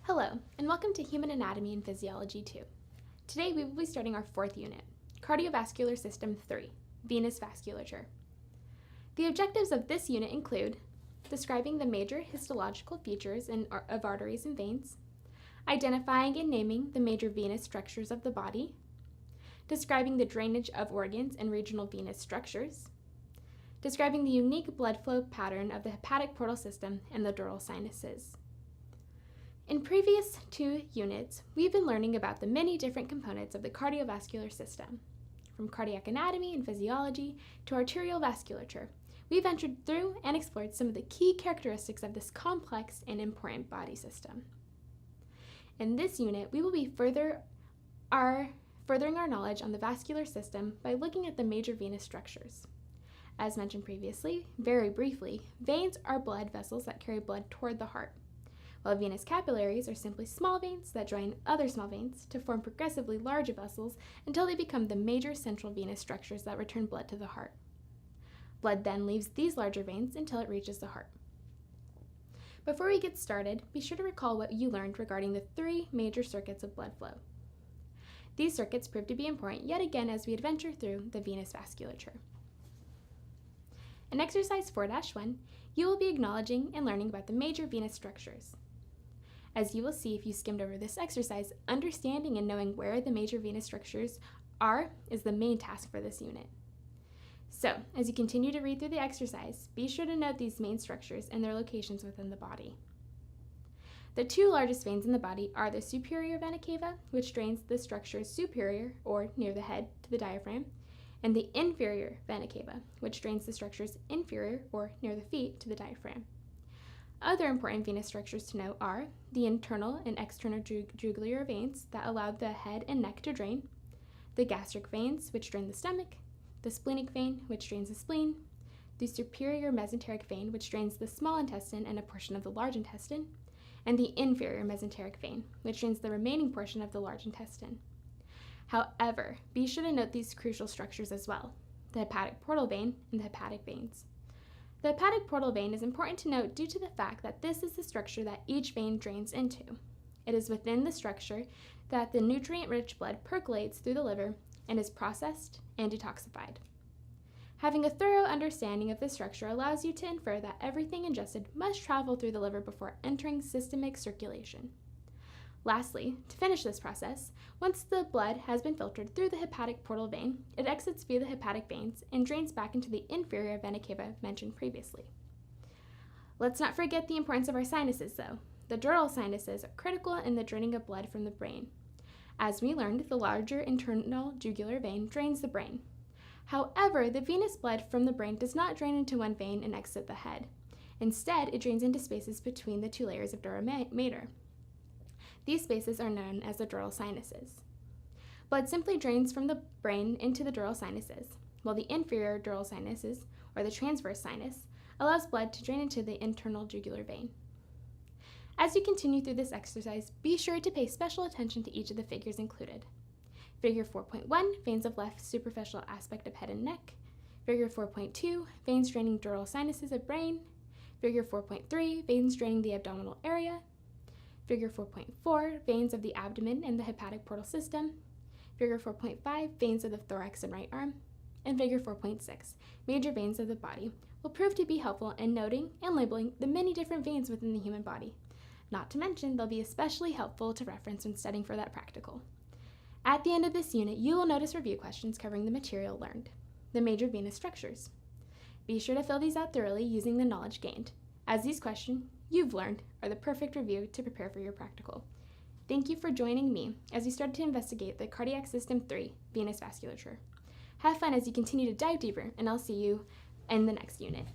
Hello, and welcome to Human Anatomy and Physiology 2. Today we will be starting our fourth unit, Cardiovascular System 3, Venous Vasculature. The objectives of this unit include describing the major histological features of arteries and veins, identifying and naming the major venous structures of the body, describing the drainage of organs and regional venous structures, describing the unique blood flow pattern of the hepatic portal system and the dural sinuses. In previous two units, we've been learning about the many different components of the cardiovascular system. From cardiac anatomy and physiology to arterial vasculature, we've ventured through and explored some of the key characteristics of this complex and important body system. In this unit, we will be furthering our knowledge on the vascular system by looking at the major venous structures. As mentioned previously, very briefly, veins are blood vessels that carry blood toward the heart, while venous capillaries are simply small veins that join other small veins to form progressively larger vessels until they become the major central venous structures that return blood to the heart. Blood then leaves these larger veins until it reaches the heart. Before we get started, be sure to recall what you learned regarding the three major circuits of blood flow. These circuits prove to be important yet again as we adventure through the venous vasculature. In exercise 4-1, you will be acknowledging and learning about the major venous structures. As you will see if you skimmed over this exercise, understanding and knowing where the major venous structures are is the main task for this unit. So, as you continue to read through the exercise, be sure to note these main structures and their locations within the body. The two largest veins in the body are the superior vena cava, which drains the structures superior, or near the head, to the diaphragm, and the inferior vena cava, which drains the structures inferior, or near the feet, to the diaphragm. Other important venous structures to note are the internal and external jugular veins that allow the head and neck to drain, the gastric veins, which drain the stomach, the splenic vein, which drains the spleen, the superior mesenteric vein, which drains the small intestine and a portion of the large intestine, and the inferior mesenteric vein, which drains the remaining portion of the large intestine. However, be sure to note these crucial structures as well, the hepatic portal vein and the hepatic veins. The hepatic portal vein is important to note due to the fact that this is the structure that each vein drains into. It is within the structure that the nutrient-rich blood percolates through the liver and is processed and detoxified. Having a thorough understanding of this structure allows you to infer that everything ingested must travel through the liver before entering systemic circulation. Lastly, to finish this process, once the blood has been filtered through the hepatic portal vein, it exits via the hepatic veins and drains back into the inferior vena cava mentioned previously. Let's not forget the importance of our sinuses, though. The dural sinuses are critical in the draining of blood from the brain. As we learned, the larger internal jugular vein drains the brain. However, the venous blood from the brain does not drain into one vein and exit the head. Instead, it drains into spaces between the two layers of dura mater. These spaces are known as the dural sinuses. Blood simply drains from the brain into the dural sinuses, while the inferior dural sinuses, or the transverse sinus, allows blood to drain into the internal jugular vein. As you continue through this exercise, be sure to pay special attention to each of the figures included. Figure 4.1, veins of left superficial aspect of head and neck. Figure 4.2, veins draining dural sinuses of brain. Figure 4.3, veins draining the abdominal area. Figure 4.4, veins of the abdomen and the hepatic portal system. Figure 4.5, veins of the thorax and right arm. And Figure 4.6, major veins of the body, will prove to be helpful in noting and labeling the many different veins within the human body. Not to mention, they'll be especially helpful to reference when studying for that practical. At the end of this unit, you will notice review questions covering the material learned, the major venous structures. Be sure to fill these out thoroughly using the knowledge gained, as these questions you've learned are the perfect review to prepare for your practical. Thank you for joining me as we started to investigate the Cardiac System 3, Venous Vasculature. Have fun as you continue to dive deeper, and I'll see you in the next unit.